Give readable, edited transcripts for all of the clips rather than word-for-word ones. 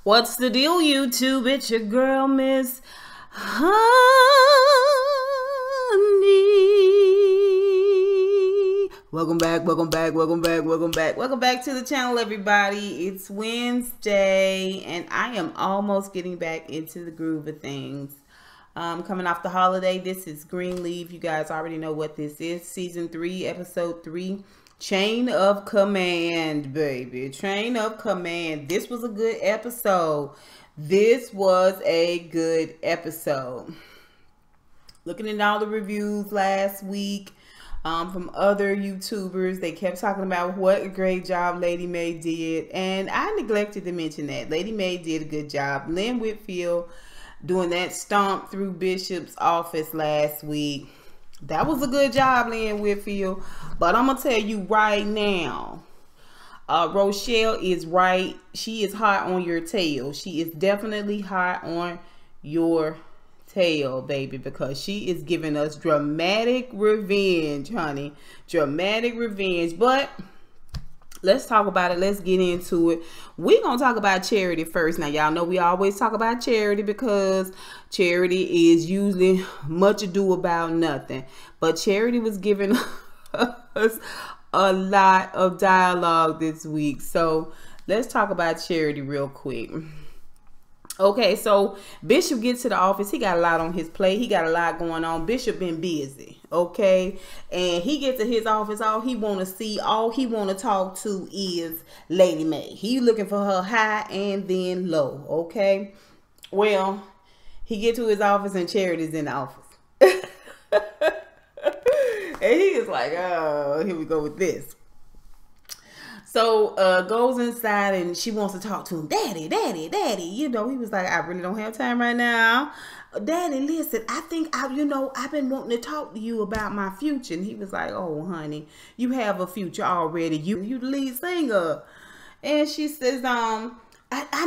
What's the deal, YouTube? It's your girl, Miss Honey. Welcome back, welcome back, welcome back, welcome back. Welcome back to the channel, everybody. It's Wednesday, and I am almost getting back into the groove of things. Coming off the holiday, this is Greenleaf. You guys already know what this is. Season 3, Episode 3. Chain of Command, baby. Chain of Command. This was a good episode. This was a good episode. Looking at all the reviews last week from other YouTubers, they kept talking about what a great job Lady Mae did. And I neglected to mention that. Lady Mae did a good job. Lynn Whitfield doing that stomp through Bishop's office last week. That was a good job, Lynn Whitfield. But I'm going to tell you right now, Rochelle is right. She is hot on your tail. She is definitely hot on your tail, baby, because she is giving us dramatic revenge, honey. Dramatic revenge. But let's talk about it. Let's get into it. We're going to talk about Charity first. Now, y'all know we always talk about Charity because Charity is usually much ado about nothing. But Charity was giving us a lot of dialogue this week. So let's talk about Charity real quick. Okay, so Bishop gets to the office. He got a lot on his plate. He got a lot going on. Bishop been busy, okay? And he gets to his office. All he want to see, all he want to talk to is Lady Mae. He looking for her high and then low, okay? Well, he get to his office and Charity's in the office. And he is like, oh, here we go with this. So goes inside and she wants to talk to him. Daddy, daddy, daddy. You know, he was like, I really don't have time right now. Daddy, listen, I think, I've been wanting to talk to you about my future. And he was like, oh, honey, you have a future already. You the lead singer. And she says, I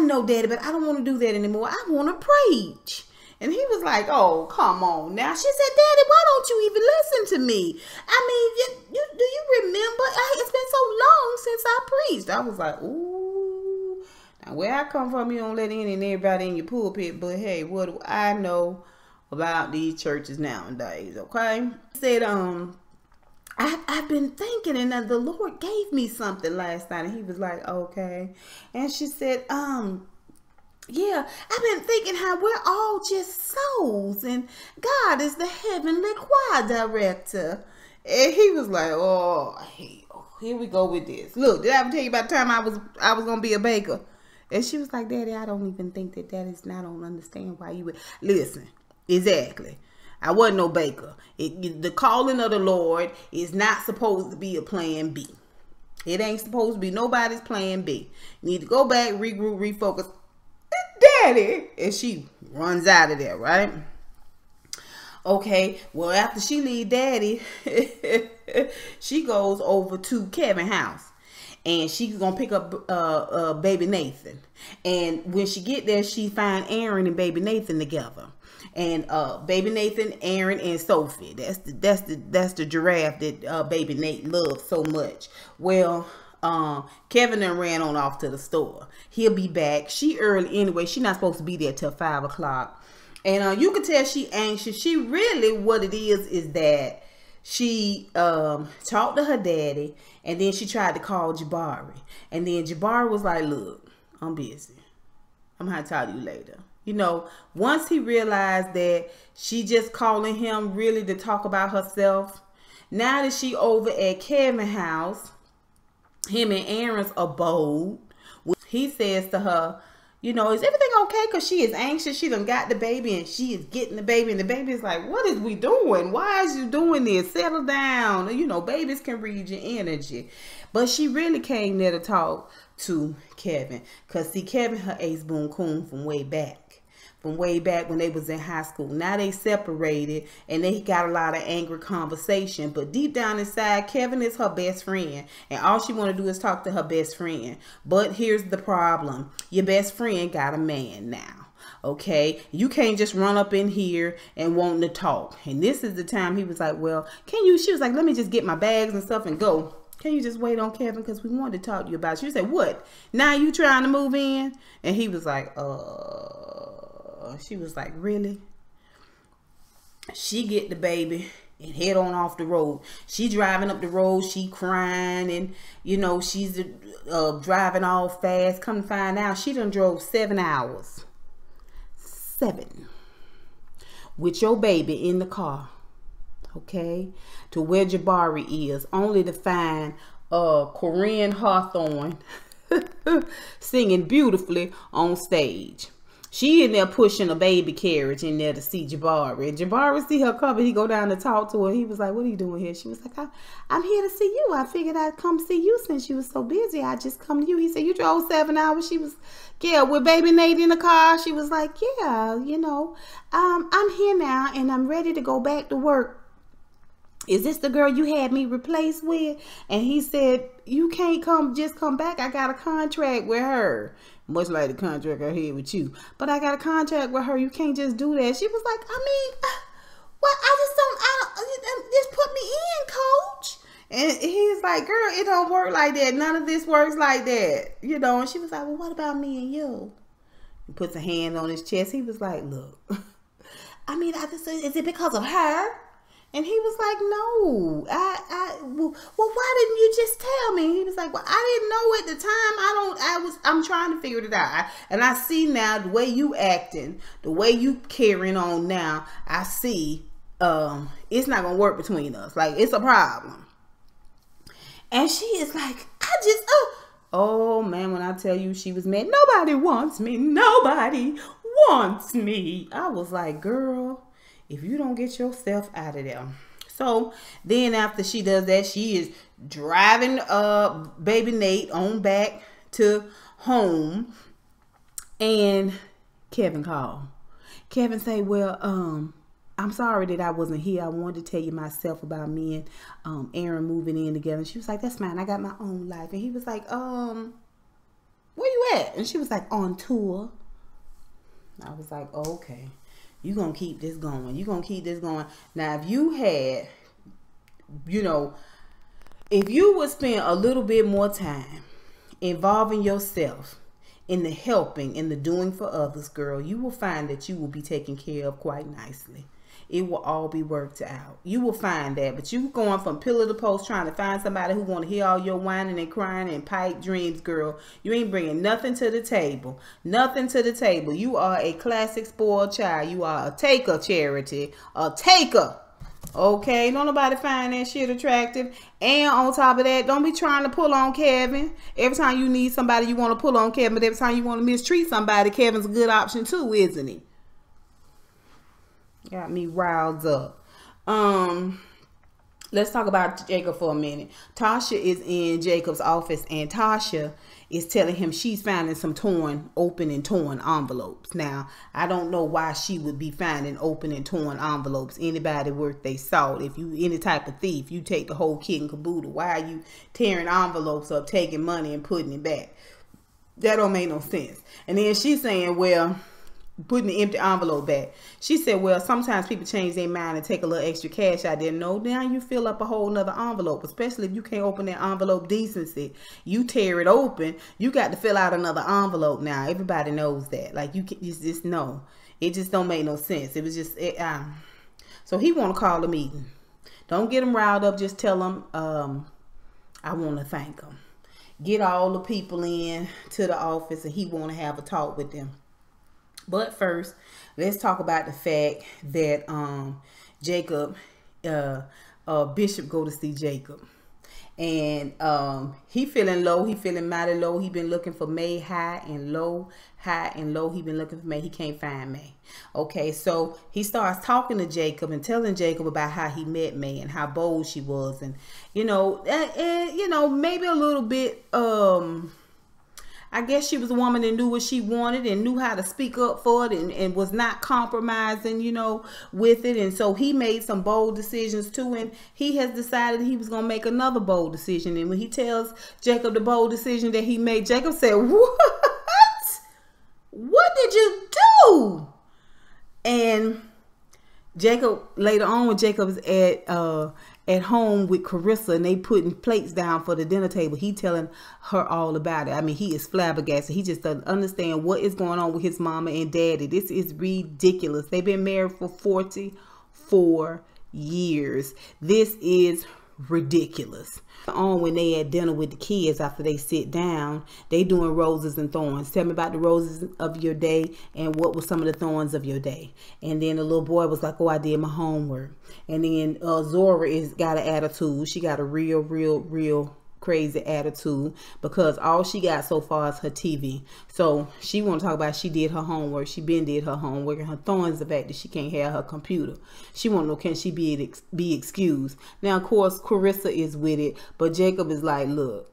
know, Daddy, but I don't want to do that anymore. I want to preach. And he was like, oh, come on now. She said, Daddy, why don't you even listen to me? I mean, do you remember? It's been so long since I preached. I was like, ooh. Now, where I come from, you don't let in and everybody in your pulpit. But, hey, what do I know about these churches nowadays, okay? He said, I've been thinking, and the Lord gave me something last night. And he was like, okay. And she said, yeah, I've been thinking how we're all just souls and God is the heavenly choir director. And he was like, oh, here we go with this. Look, did I ever tell you about the time I was going to be a baker? And she was like, Daddy, I don't even think that is not, I don't understand why you would. Listen, exactly. I wasn't no baker. The calling of the Lord is not supposed to be a plan B. It ain't supposed to be nobody's plan B. You need to go back, regroup, refocus. Daddy, and she runs out of there, right? Okay, well, after she leave Daddy, she goes over to Kevin's house, and she's gonna pick up baby Nathan. And when she get there, she find Aaron and baby Nathan together, and baby Nathan, Aaron, and Sophie. That's the giraffe that baby Nate loves so much. Well, Kevin then ran on off to the store. He'll be back. She early anyway. She not supposed to be there till 5 o'clock. And you can tell she anxious. She really, what it is that she talked to her daddy, and then she tried to call Jabari. And then Jabari was like, look, I'm busy. I'm going to talk to you later. You know, once he realized that she just calling him really to talk about herself, now that she over at Kevin's house, him and Aaron's abode, he says to her, you know, is everything okay? Because she is anxious. She done got the baby and she is getting the baby. And the baby is like, what is we doing? Why is you doing this? Settle down. You know, babies can read your energy. But she really came there to talk to Kevin. Because see, Kevin, her ace boon coon from way back. From way back when they was in high school. Now they separated and they got a lot of angry conversation. But deep down inside, Kevin is her best friend. And all she want to do is talk to her best friend. But here's the problem. Your best friend got a man now. Okay? You can't just run up in here and want to talk. And this is the time he was like, well, can you? She was like, let me just get my bags and stuff and go. can you just wait on Kevin? Because we wanted to talk to you about it. She said, what? Now you trying to move in? And he was like, she was like, really? She get the baby and head on off the road. She driving up the road. She crying and, you know, she's driving all fast. Come to find out, she done drove 7 hours. 7. With your baby in the car. Okay? To where Jabari is. Only to find Corinne Hawthorne singing beautifully on stage. She in there pushing a baby carriage in there to see Jabari. And Jabari see her coming. He go down to talk to her. He was like, what are you doing here? She was like, I'm here to see you. I figured I'd come see you since you was so busy. I just come to you. He said, you drove 7 hours. She was, yeah, with baby Nate in the car. She was like, yeah, you know, I'm here now and I'm ready to go back to work. Is this the girl you had me replaced with? And he said, you can't just come back. I got a contract with her. Much like the contract I had with you. But I got a contract with her. You can't just do that. She was like, I mean, well, just put me in, coach. And he's like, girl, it don't work like that. None of this works like that. You know, and she was like, well, what about me and you? He puts a hand on his chest. He was like, look, I mean, is it because of her? And he was like, no, well, why didn't you just tell me? He was like, well, I didn't know at the time. I'm trying to figure it out. And I see now the way you acting, the way you carrying on now, I see, it's not going to work between us. Like, it's a problem. And she is like, oh man, when I tell you she was mad, nobody wants me. Nobody wants me. I was like, girl, if you don't get yourself out of there. So then after she does that, she is driving baby Nate on back to home. And Kevin called. Kevin say, well, I'm sorry that I wasn't here. I wanted to tell you myself about me and Aaron moving in together. And she was like, that's fine. I got my own life. And he was like, where you at? And she was like, on tour. I was like, oh, okay. You're going to keep this going. You're going to keep this going. Now, if you had, you know, if you would spend a little bit more time involving yourself in the helping, in the doing for others, girl, you will find that you will be taken care of quite nicely. It will all be worked out. You will find that. But you going from pillar to post trying to find somebody who want to hear all your whining and crying and pipe dreams, girl. You ain't bringing nothing to the table. Nothing to the table. You are a classic spoiled child. You are a taker, Charity. A taker. Okay? Don't nobody find that shit attractive. And on top of that, don't be trying to pull on Kevin. Every time you need somebody, you want to pull on Kevin. But every time you want to mistreat somebody, Kevin's a good option too, isn't he? Got me riled up. Let's talk about Jacob for a minute. Tasha is in Jacob's office and Tasha is telling him she's finding some open and torn envelopes. Now, I don't know why she would be finding open and torn envelopes. Anybody worth they salt. If you any type of thief, you take the whole kit and caboodle. Why are you tearing envelopes up, taking money and putting it back? That don't make no sense. And then she's saying, well, putting the empty envelope back. She said, well, sometimes people change their mind and take a little extra cash out there. No, now you fill up a whole nother envelope, especially if you can't open that envelope decency. You tear it open, you got to fill out another envelope now. Everybody knows that. Like, you just know. It just don't make no sense. It was just, so he want to call a meeting. Don't get him riled up. Just tell him, I want to thank him. Get all the people in to the office and he want to have a talk with them. But first, let's talk about the fact that Jacob, Bishop go to see Jacob. And he feeling low. He feeling mighty low. He been looking for Mae high and low, high and low. He been looking for Mae. He can't find Mae. Okay, so he starts talking to Jacob and telling Jacob about how he met Mae and how bold she was. And, you know, maybe a little bit, I guess she was a woman that knew what she wanted and knew how to speak up for it and was not compromising, you know, with it. And so he made some bold decisions too. And he has decided he was going to make another bold decision. And when he tells Jacob the bold decision that he made, Jacob said, what? What did you do? And Jacob, later on when Jacob's at home with Carissa and they putting plates down for the dinner table, he telling her all about it. I mean, he is flabbergasted. He just doesn't understand what is going on with his mama and daddy. This is ridiculous. They've been married for 44 years. This is ridiculous. On when they at dinner with the kids, after they sit down, they doing roses and thorns. Tell me about the roses of your day and what was some of the thorns of your day. And then the little boy was like, oh, I did my homework. And then Zora is got an attitude. She got a real crazy attitude because all she got so far is her TV. So she want to talk about she did her homework. She been did her homework, and her thorns the fact that she can't have her computer. She want to know, can she be excused? Now, of course, Carissa is with it, but Jacob is like, look.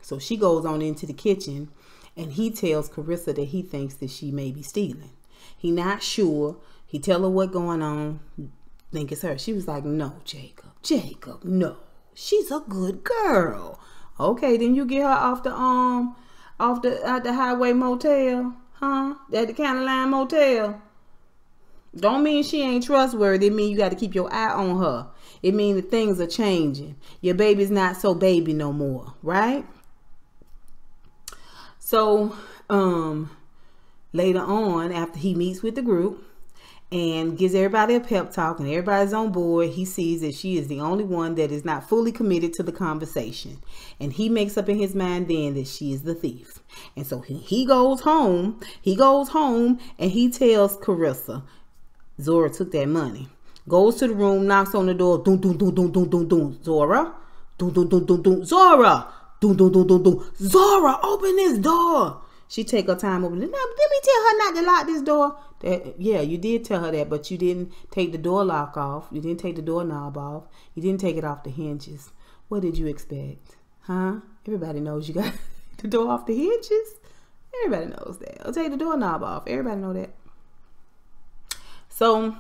So she goes on into the kitchen, and he tells Carissa that he thinks that she may be stealing. He not sure. He tell her what going on. Think it's her. She was like, no, Jacob, no. She's a good girl. Okay, then you get her off the out the highway motel, huh? At the county line motel. Don't mean she ain't trustworthy. It mean you got to keep your eye on her. It mean that things are changing. Your baby's not so baby no more, right? So, later on, after he meets with the group and gives everybody a pep talk and everybody's on board, he sees that she is the only one that is not fully committed to the conversation. And he makes up in his mind then that she is the thief. And so he goes home and he tells Carissa, Zora took that money. Goes to the room, knocks on the door, doom, doom, doom, doom, doom, doom, doom. Zora, doom, doom, doom, doom, doom. Zora, doom, doom, doom, doom, doom. Zora, open this door. She take her time opening it. Now, let me tell her not to lock this door. Yeah, you did tell her that, but you didn't take the door lock off. You didn't take the doorknob off. You didn't take it off the hinges. What did you expect? Huh? Everybody knows you got the door off the hinges. Everybody knows that. I'll take the doorknob off. Everybody know that. So,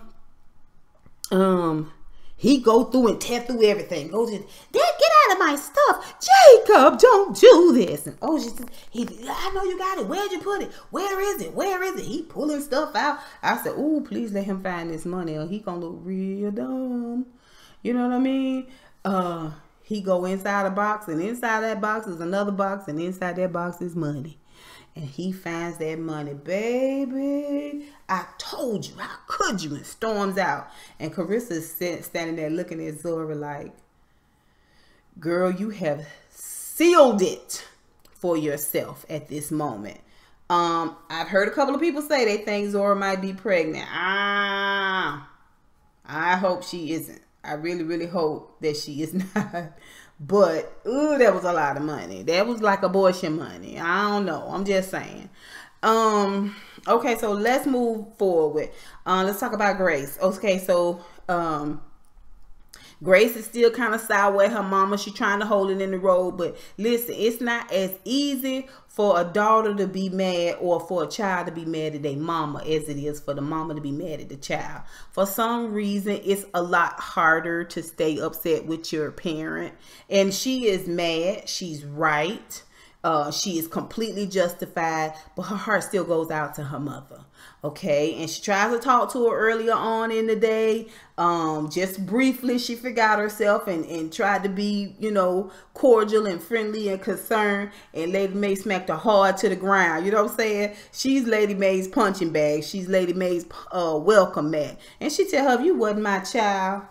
he go through and tear through everything. Goes in, Dad, get out of my stuff. Jacob, don't do this. And I know you got it. Where'd you put it? Where is it? Where is it? He pulling stuff out. I said, ooh, please let him find this money or he gonna look real dumb. You know what I mean? He go inside a box, and inside that box is another box, and inside that box is money. And he finds that money. Baby, I told you. How could you? And storms out. And Carissa's standing there looking at Zora like, girl, you have sealed it for yourself at this moment. I've heard a couple of people say they think Zora might be pregnant. I hope she isn't. I really hope that she is not. But, ooh, that was a lot of money. That was like abortion money. I don't know. I'm just saying. Okay, so let's move forward. Let's talk about Grace. Okay, so Grace is still kind of sour with her mama. She's trying to hold it in the road. But listen, it's not as easy for a daughter to be mad or for a child to be mad at their mama as it is for the mama to be mad at the child. For some reason, it's a lot harder to stay upset with your parent. And she is mad. She's right. She is completely justified, but her heart still goes out to her mother. Okay, and she tries to talk to her earlier on in the day. Just briefly, she forgot herself and tried to be, you know, cordial and friendly and concerned. And Lady Mae smacked her hard to the ground. You know what I'm saying? She's Lady Mae's punching bag. She's Lady Mae's welcome mat. And she tell her, if you wasn't my child,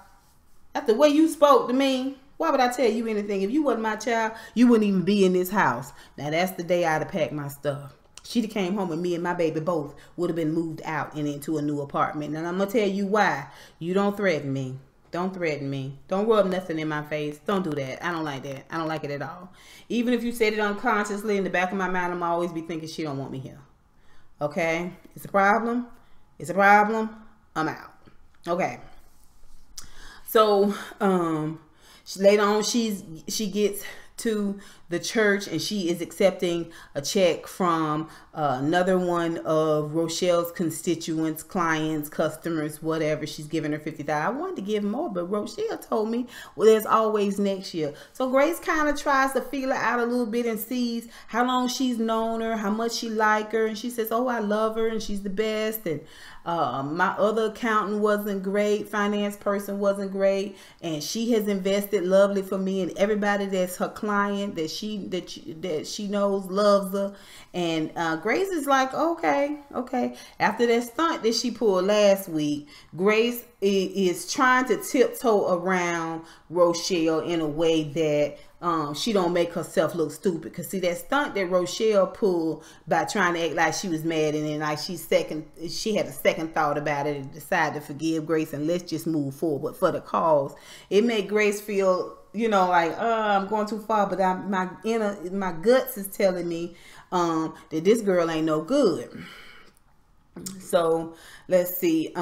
after the way you spoke to me, why would I tell you anything? If you wasn't my child, you wouldn't even be in this house. Now, that's the day I'd have packed my stuff. She'd have came home and me and my baby both would have been moved out and into a new apartment. And I'm going to tell you why. You don't threaten me. Don't threaten me. Don't rub nothing in my face. Don't do that. I don't like that. I don't like it at all. Even if you said it unconsciously, in the back of my mind, I'm always be thinking she don't want me here. Okay? It's a problem. It's a problem. I'm out. Okay. So, later on, she gets to the church, and she is accepting a check from another one of Rochelle's constituents, clients, customers, whatever. She's giving her $50,000. I wanted to give more, but Rochelle told me, well, there's always next year. So Grace kind of tries to feel her out a little bit and sees how long she's known her, how much she like her, and she says, oh, I love her and she's the best. And my other accountant wasn't great, finance person wasn't great, and she has invested lovely for me, and everybody that's her client that she knows loves her. And Grace is like, okay. After that stunt that she pulled last week, Grace is trying to tiptoe around Rochelle in a way that she don't make herself look stupid. Because see, that stunt that Rochelle pulled by trying to act like she was mad, and then like she had a second thought about it and decided to forgive Grace and let's just move forward for the cause. It made Grace feel, like, I'm going too far, but my guts is telling me that this girl ain't no good. So let's see.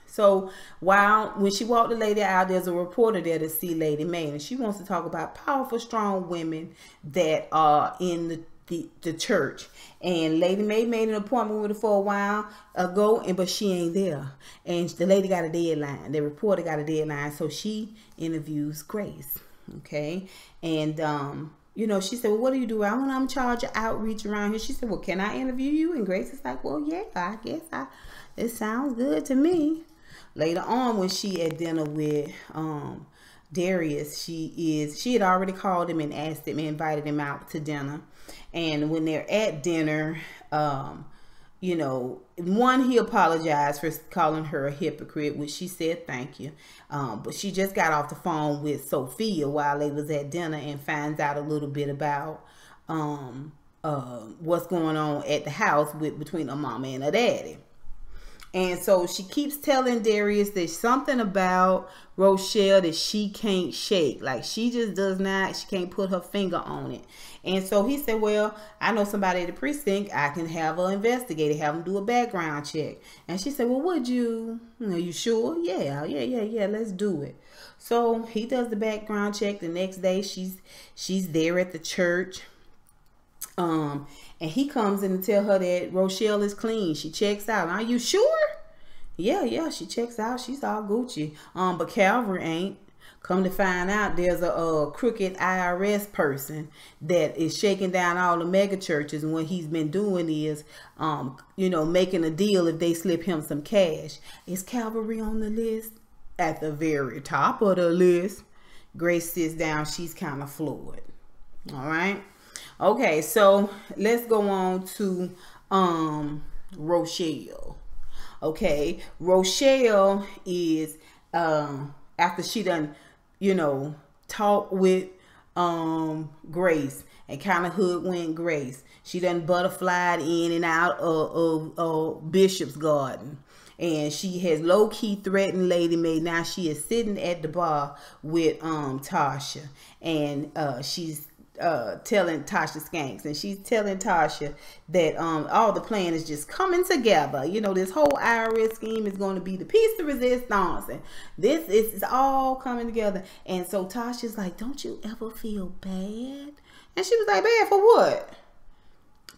So when she walked the lady out, there's a reporter there to see Lady Mae, and she wants to talk about powerful, strong women that are in the church. And Lady Mae made an appointment with her for a while ago, but she ain't there. And the lady got a deadline. The reporter got a deadline, so she interviews Grace. Okay, and she said, well, what do you do? I'm in charge of outreach around here. She said, well, can I interview you? And Grace is like, well, yeah, I guess it sounds good to me. Later on, when she at dinner with Darius, she had already called him and asked him, invited him out to dinner. And when they're at dinner, he apologized for calling her a hypocrite, which she said thank you. But she just got off the phone with Sophia while they was at dinner and finds out a little bit about what's going on at the house between her mama and her daddy. And so she keeps telling Darius there's something about Rochelle that she can't shake. Like she just she can't put her finger on it. And so he said, well, I know somebody at the precinct. I can have her investigated, have them do a background check. And she said, well, would you? Are you sure? Yeah, let's do it. So he does the background check. The next day she's there at the church. And he comes in and tell her that Rochelle is clean. She checks out. Are you sure? Yeah, she checks out. She's all Gucci. But Calvary ain't. Come to find out, there's a crooked IRS person that is shaking down all the mega churches. And what he's been doing is, making a deal if they slip him some cash. Is Calvary on the list? At the very top of the list. Grace sits down. She's kind of floored. All right. Okay, so let's go on to Rochelle. Okay, Rochelle is after she done, talk with Grace and kind of hoodwinked Grace. She done butterflied in and out of Bishop's Garden. And she has low-key threatened Lady Mae. Now she is sitting at the bar with Tasha. And she's telling Tasha Skanks, and she's telling Tasha that all the plan is just coming together. This whole IRS scheme is going to be the piece de resistance, and this is all coming together. And so Tasha's like, don't you ever feel bad? And she was like, bad for what?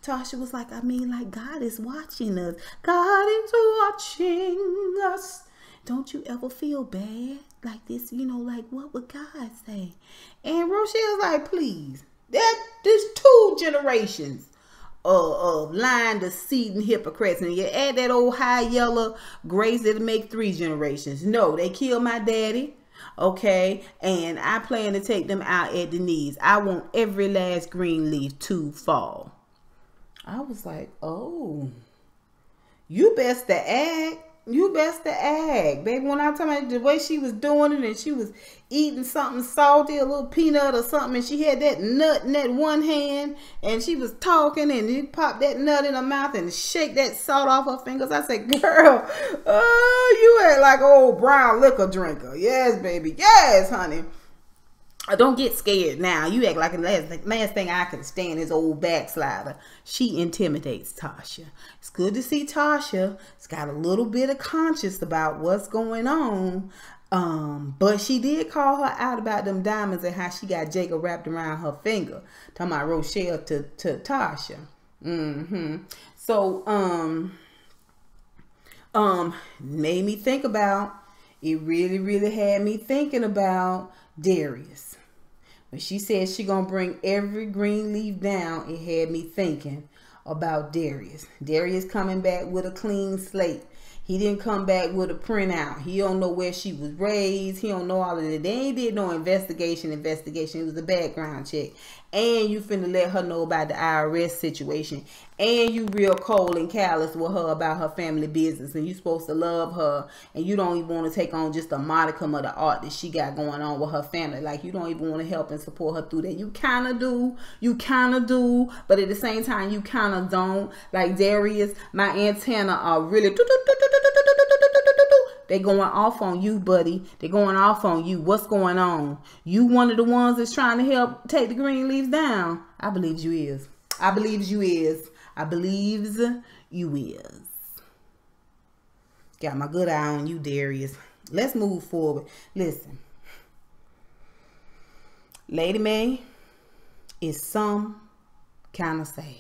Tasha was like, like God is watching us. God is watching us. Don't you ever feel bad like this? Like what would God say? And Rochelle's like, please. There's 2 generations of lying, deceiving hypocrites, and you add that old high yellow Grace, it'll make 3 generations. No, they killed my daddy, okay, and I plan to take them out at the knees. I want every last Greenleaf to fall. I was like, oh, you best to act. You best to act, baby. When I'm talking about the way she was doing it, and she was eating something salty, a little peanut or something, and she had that nut in that one hand, and she was talking, and you pop that nut in her mouth and shake that salt off her fingers. I said, girl, you act like an old brown liquor drinker. Yes, baby. Yes, honey. Don't get scared now. You act like the last thing I can stand is old backslider. She intimidates Tasha. It's good to see Tasha. It's got a little bit of conscience about what's going on. But she did call her out about them diamonds and how she got Jacob wrapped around her finger. Talking about Rochelle to Tasha. So, made me think about, it really had me thinking about Darius. When she said she gonna bring every Greenleaf down, it had me thinking about Darius. Darius coming back with a clean slate. He didn't come back with a printout. He don't know where she was raised. He don't know all of that. They ain't did no investigation. It was a background check. And you finna let her know about the IRS situation. And you real cold and callous with her about her family business. And you supposed to love her. And you don't even want to take on just a modicum of the art that she got going on with her family. Like, you don't even want to help and support her through that. You kind of do. You kind of do. But at the same time, you kind of don't. Like Darius, my antenna are really... They going off on you, buddy. They going off on you. What's going on? You one of the ones that's trying to help take the Greenleafs down. I believes you is. I believes you is. I believes you is. Got my good eye on you, Darius. Let's move forward. Listen. Lady Mae is some kind of sad.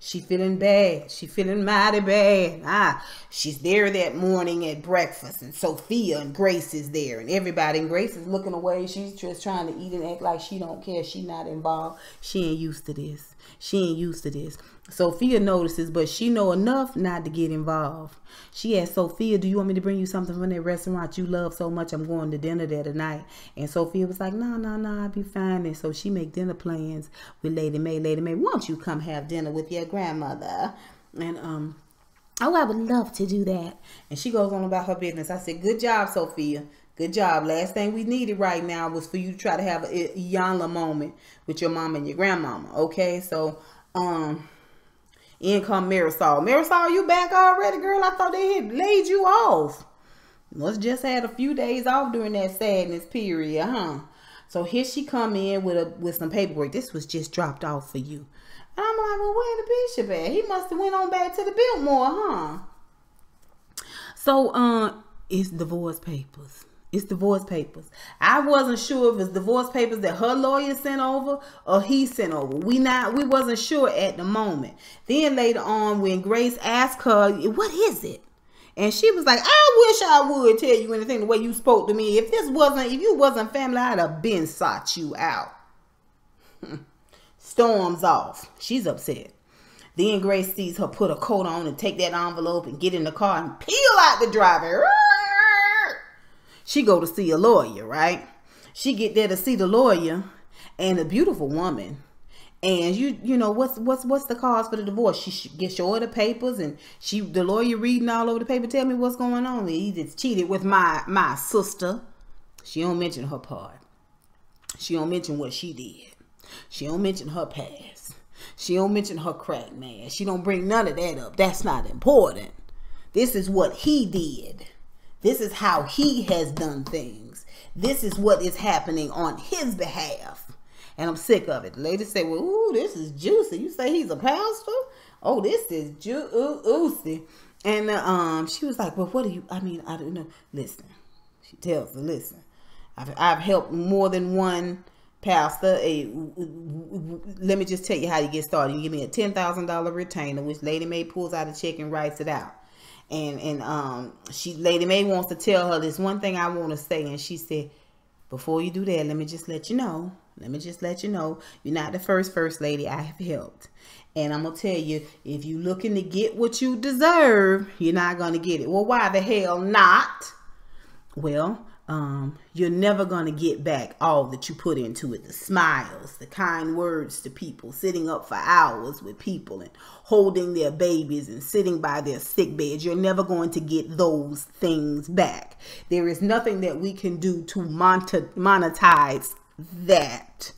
She feeling bad. She feeling mighty bad. She's there that morning at breakfast, and Sophia and Grace is there, and everybody. And Grace is looking away. She's just trying to eat and act like she don't care. She not involved. She ain't used to this. She ain't used to this. Sophia notices, but she know enough not to get involved. She asked Sophia, do you want me to bring you something from that restaurant you love so much? I'm going to dinner there tonight. And Sophia was like, no, I'll be fine. And so she make dinner plans with Lady Mae. Lady Mae, won't you come have dinner with your grandmother? And, oh, I would love to do that. And she goes on about her business. I said, good job, Sophia. Good job. Last thing we needed right now was for you to try to have a Iyanla moment with your mom and your grandmama. Okay, so, in come Marisol. Marisol, you back already, girl? I thought they had laid you off. Must just had a few days off during that sadness period, huh? So here she come in with some paperwork. This was just dropped off for you. And I'm like, well, where the bishop at? He must have went on back to the Biltmore, huh? So, it's divorce papers. It's divorce papers. I wasn't sure if it's divorce papers that her lawyer sent over or he sent over. We wasn't sure at the moment. Then later on, when Grace asked her, what is it? And she was like, I wish I would tell you anything the way you spoke to me. If you wasn't family, I'd have been sought you out. Storms off. She's upset. Then Grace sees her put a coat on and take that envelope and get in the car and peel out the driver. She go to see a lawyer, right? She get there to see the lawyer and a beautiful woman. And you know what's the cause for the divorce? She gets all the papers, and the lawyer reading all over the paper. Tell me what's going on. He just cheated with my sister. She don't mention her part. She don't mention what she did. She don't mention her past. She don't mention her crack man. She don't bring none of that up. That's not important. This is what he did. This is how he has done things. This is what is happening on his behalf. And I'm sick of it. The lady said, well, ooh, this is juicy. You say he's a pastor? Oh, this is juicy. And she was like, well, what do you, I don't know. Listen. She tells her, listen. I've helped more than one pastor. Let me just tell you how you get started. You give me a $10,000 retainer, which Lady Mae pulls out a check and writes it out. And Lady Mae wants to tell her this one thing I want to say. And she said, before you do that, let me just let you know. You're not the first lady I have helped. And I'm going to tell you, if you're looking to get what you deserve, you're not going to get it. Well, why the hell not? Well, you're never going to get back all that you put into it. The smiles, the kind words to people, sitting up for hours with people and holding their babies and sitting by their sick beds. You're never going to get those things back. There is nothing that we can do to monetize that.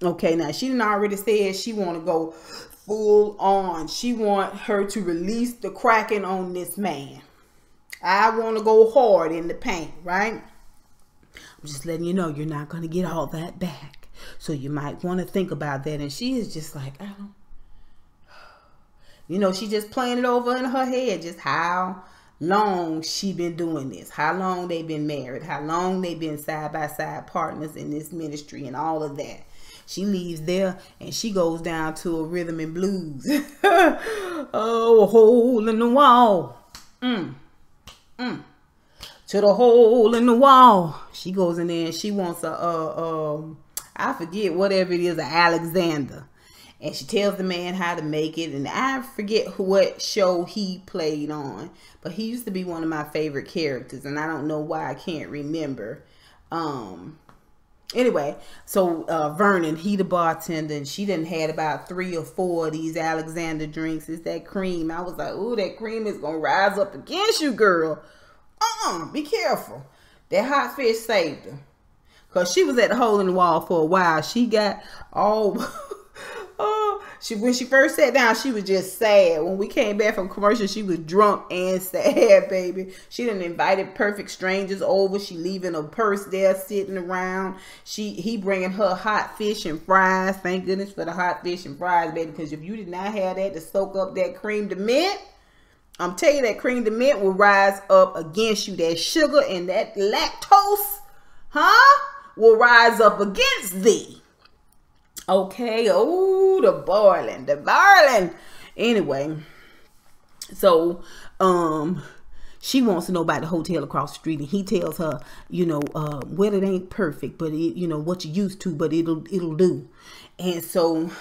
Okay, now she done already said she want to go full on. She want her to release the cracking on this man. I want to go hard in the paint, right? I'm just letting you know you're not going to get all that back. So you might want to think about that. And she is just like, she just playing it over in her head. Just how long she been doing this, how long they been married, how long they been side by side partners in this ministry and all of that. She leaves there and she goes down to a rhythm and blues. Oh, a hole in the wall. To the hole in the wall. She goes in there and she wants I forget whatever it is, an Alexander. And she tells the man how to make it. And I forget what show he played on. But he used to be one of my favorite characters. And I don't know why I can't remember. Anyway, so Vernon, he the bartender. And she done had about 3 or 4 of these Alexander drinks. It's that cream. I was like, ooh, that cream is going to rise up against you, girl. Be careful. That hot fish saved her. Because she was at the hole in the wall for a while. She got all... when she first sat down, she was just sad. When we came back from commercial, she was drunk and sad, baby. She done invited perfect strangers over. She leaving a purse there sitting around. He bringing her hot fish and fries. Thank goodness for the hot fish and fries, baby. Because if you did not have that to soak up that cream de mint, I'm telling you, that cream de mint will rise up against you. That sugar and that lactose, will rise up against thee. Okay. Oh, the boiling. Anyway, so she wants to know about the hotel across the street, and he tells her, well, it ain't perfect, but it, what you used to, but it'll do. And so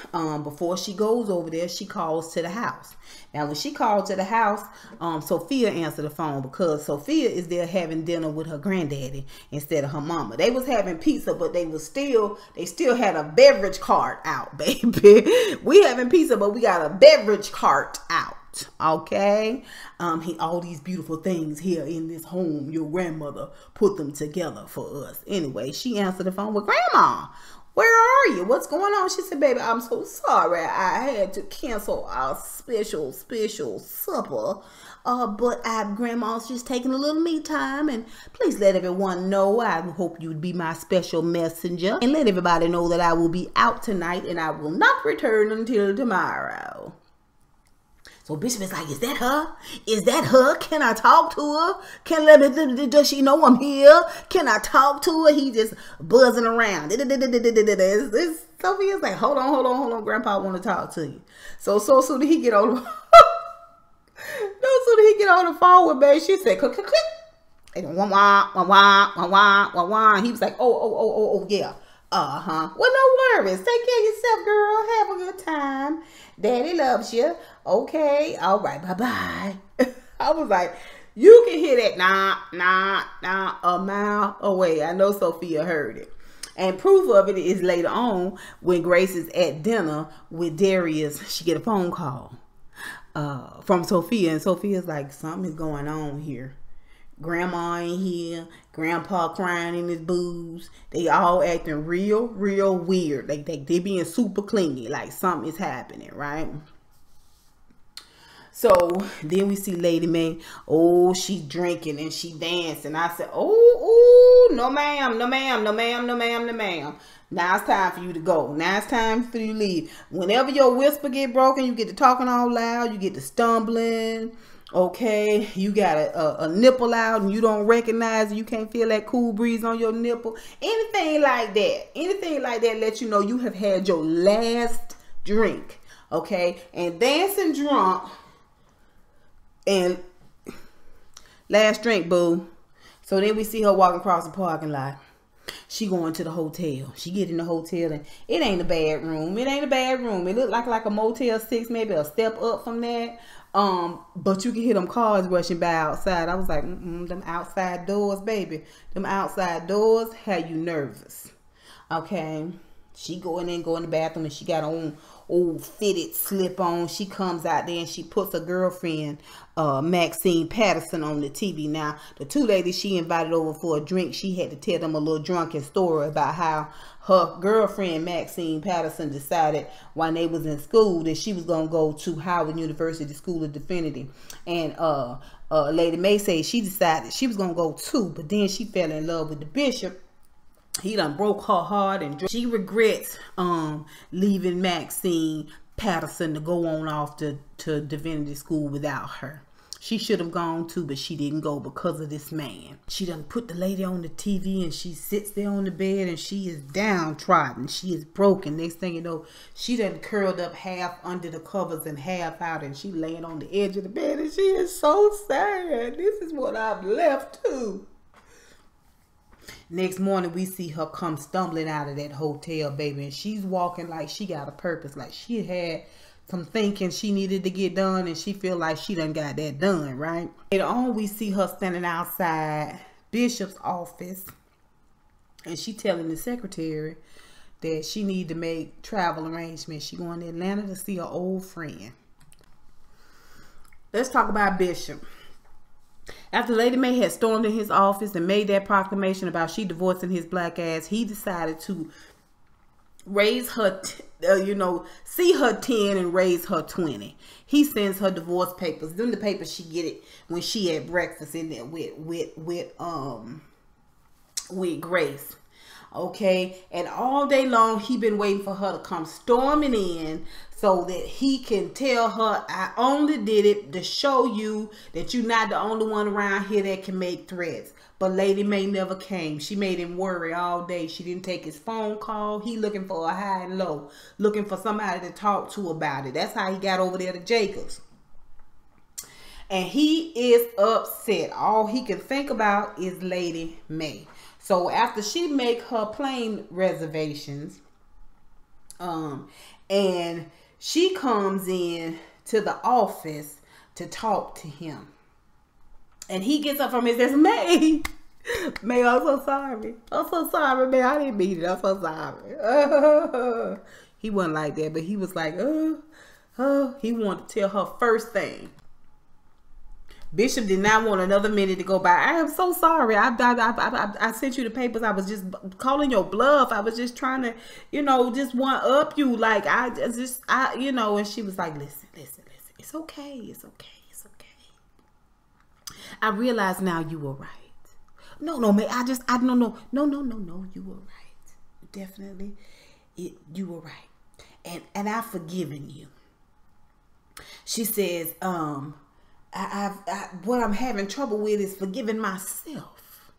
before she goes over there, she calls to the house. Now, when she called to the house, Sophia answered the phone because Sophia is there having dinner with her granddaddy instead of her mama. They was having pizza, but they still had a beverage cart out, baby. We having pizza, but we got a beverage cart out. Okay, all these beautiful things here in this home, your grandmother put them together for us. Anyway, she answered the phone with, Grandma, where are you? What's going on? She said, baby, I'm so sorry. I had to cancel our special supper. But Grandma's just taking a little me time. And please let everyone know, I hope you'd be my special messenger. And let everybody know that I will be out tonight and I will not return until tomorrow. So Bishop is like, is that her? Is that her? Can I talk to her? Does she know I'm here? Can I talk to her? He just buzzing around. Sophia's like, hold on, Grandpa want to talk to you. So soon he get on the phone with baby, she said, click, click, click. And wah, wah, wah, wah, wah, wah, wah. He was like, oh, yeah. Well, no worries. Take care of yourself, girl. Have a good time. Daddy loves you. Okay. All right. Bye-bye. I was like, you can hear that nah, a mile away. I know Sophia heard it. And proof of it is later on when Grace is at dinner with Darius, she get a phone call from Sophia. And Sophia's like, something is going on here. Grandma ain't here. Grandpa crying in his booze. They all acting real weird. They being super clingy. Like something is happening, right? So then we see Lady Mae. Oh, she drinking and she dancing. I said, oh, no ma'am. Now it's time for you to go. Now it's time for you to leave. Whenever your whisper get broken, you get to talking all loud. You get to stumbling. Okay, you got a nipple out and you don't recognize it. You can't feel that cool breeze on your nipple. Anything like that lets you know you have had your last drink. Okay, and dancing drunk and last drink, boo. So then we see her walking across the parking lot. She going to the hotel. She get in the hotel and it ain't a bad room. It looked like a Motel 6, maybe a step up from that. But you can hear them cars rushing by outside. I was like, them outside doors, baby. Them outside doors have you nervous. Okay. She go in the bathroom and she got on old fitted slip on. She comes out there and she puts her girlfriend, Maxine Patterson, on the TV. Now, the 2 ladies she invited over for a drink, she had to tell them a little drunken story about how her girlfriend, Maxine Patterson, decided when they was in school that she was going to go to Howard University School of Divinity. And Lady Mae said she decided she was going to go too, but then she fell in love with the bishop. He done broke her heart and she regrets leaving Maxine Patterson to go on off to divinity school without her. She should have gone too, but she didn't go because of this man. She done put the lady on the TV and she sits there on the bed and she is downtrodden. She is broken. Next thing you know, she done curled up half under the covers and half out, and she laying on the edge of the bed and she is so sad. This is what I've left to. Next morning, we see her come stumbling out of that hotel, baby, and she's walking like she got a purpose, like she had some thinking she needed to get done, and she feel like she done got that done, right? Later on, we see her standing outside Bishop's office, and she telling the secretary that she need to make travel arrangements. She going to Atlanta to see her old friend. Let's talk about Bishop. After Lady Mae had stormed in his office and made that proclamation about she divorcing his black ass, he decided to raise her, see her 10 and raise her 20. He sends her divorce papers. Them the papers she get it when she had breakfast in there with Grace. Okay, and all day long he been waiting for her to come storming in so that he can tell her, I only did it to show you that you're not the only one around here that can make threats. But Lady Mae never came. She made him worry all day. She didn't take his phone call. He looking for a high and low, looking for somebody to talk to about it. That's how he got over there to Jacobs. And he is upset. All he can think about is Lady Mae. So after she make her plane reservations, and she comes in to the office to talk to him, and he gets up from his desk, Mae, I'm so sorry. I'm so sorry, Mae. I didn't mean it. I'm so sorry. He wasn't like that, but he was like, he wanted to tell her first thing. Bishop did not want another minute to go by. I am so sorry. I sent you the papers. I was just calling your bluff. I was just trying to, just one up you. Like, and she was like, listen. It's okay. It's okay. It's okay. I realize now you were right. No, man. No, you were right. Definitely. You were right. And I've forgiven you. She says, what I'm having trouble with is forgiving myself.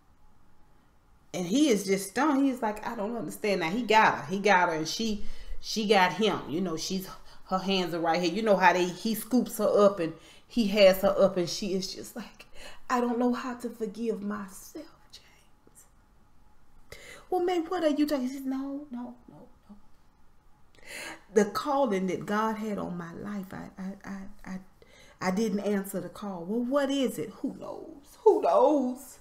And he is just stunned. He's like, I don't understand. Now he got her, and she got him. Her hands are right here. You know how he scoops her up and he has her up, and she is just like, I don't know how to forgive myself, James. Well, man, what are you talking? He says, no. The calling that God had on my life, I didn't answer the call. Well, what is it? Who knows?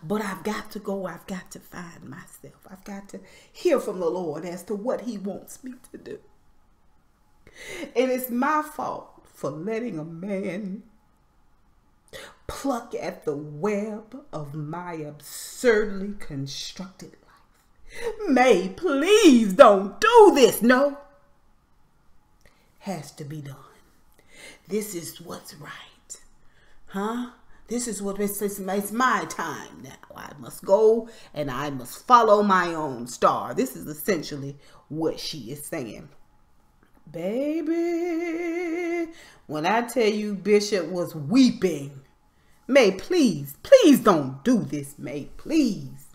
But I've got to go. I've got to find myself. I've got to hear from the Lord as to what he wants me to do. And it's my fault for letting a man pluck at the web of my absurdly constructed life. Mae, please don't do this. No. Has to be done. This is what's right. Huh? This is what it's my time now. I must go and I must follow my own star. This is essentially what she is saying. Baby, when I tell you Bishop was weeping, Mae, please don't do this, Mae, please.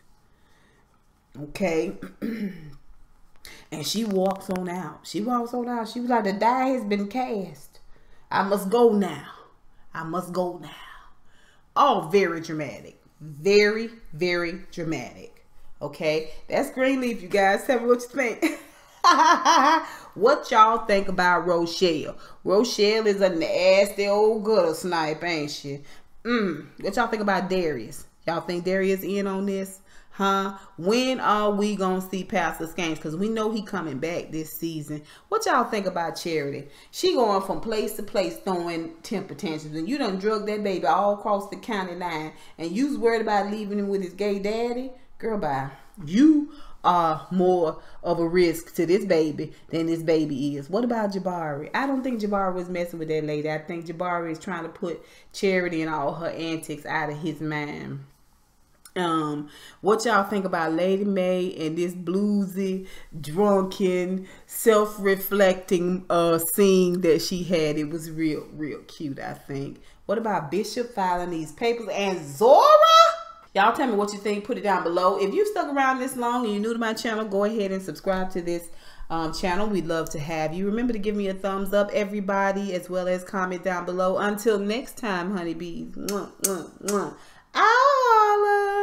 Okay. And she walks on out. She was like, the die has been cast. I must go now. All very dramatic. Very, very dramatic. Okay. That's Greenleaf, you guys. Tell me what you think. What y'all think about Rochelle? Rochelle is a nasty old gutter snipe, ain't she? What y'all think about Darius? Y'all think Darius in on this? Huh? When are we gonna see Pastor Skanks? Because we know he coming back this season. What y'all think about Charity? She going from place to place throwing temper tantrums, and you done drug that baby all across the county line, and you's worried about leaving him with his gay daddy? Girl, bye. You are more of a risk to this baby than this baby is. What about Jabari? I don't think Jabari was messing with that lady. I think Jabari is trying to put Charity and all her antics out of his mind. What y'all think about Lady Mae and this bluesy, drunken, self-reflecting scene that she had? It was real cute, I think. What about Bishop filing these papers and Zora? Y'all tell me what you think. Put it down below. If you stuck around this long and you're new to my channel, go ahead and subscribe to this channel. We'd love to have you. Remember to give me a thumbs up, everybody, as well as comment down below. Until next time, honeybees. Mwah, mwah, mwah. Holla.